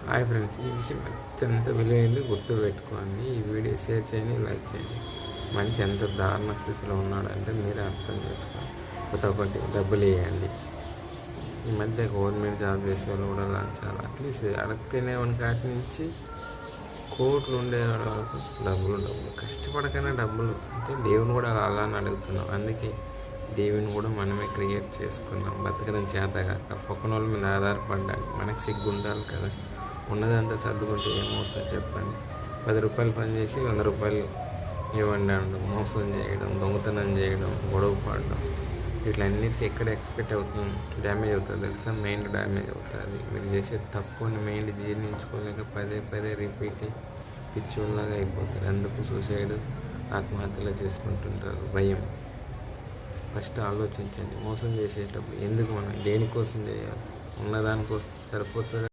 Hi friends, ఈ విషయం అత్యంత విలువైంది, గుర్తుపెట్టుకోండి. ఈ వీడియో షేర్ చేయండి, లైక్ చేయండి. మంచి ఎంత దారుణ స్థితిలో ఉన్నాడంటే మీరే అర్థం చేసుకోండి. ఒకటి డబ్బులు వేయండి. ఈ మధ్య గవర్నమెంట్ జాబ్ చేసే వాళ్ళు కూడా లంచాలు అట్లీస్ట్ అడగతేనే కాటి నుంచి కోట్లు ఉండే వరకు డబ్బులు కష్టపడకనే డబ్బులు అంటే దేవుని కూడా అలానే అడుగుతున్నాం. అందుకే దేవుని కూడా మనమే క్రియేట్ చేసుకున్నాం. బతకడం చేతగాక పక్కన వాళ్ళ మీద ఆధారపడ్డానికి మనకు సిగ్గు ఉండాలి కదా. ఉన్నదంతా సర్దుకుంటే ఏమవుతుందో చెప్పండి. 10 రూపాయలు పని చేసి 100 రూపాయలు ఇవ్వండి అనడం, మోసం చేయడం, దొంగతనం చేయడం, గొడవ పడడం, వీటిలన్నిటికీ ఎక్కడ ఎక్స్పెక్ట్ అవుతుంది, డ్యామేజ్ అవుతుంది తెలుసా. మైండ్ డ్యామేజ్ అవుతుంది. మీరు చేసే తప్పుని మైండ్ జీర్ణించుకోలేక పదే పదే రిపీట్ పిచ్చోళ్ళలాగా అయిపోతారు. అందుకు సూసైడ్, ఆత్మహత్యలు చేసుకుంటుంటారు. భయం. ఫస్ట్ ఆలోచించండి. మోసం చేసేటప్పుడు ఎందుకు మనం దేనికోసం చేయాలి? ఉన్నదానికోసం సరిపోతుంది.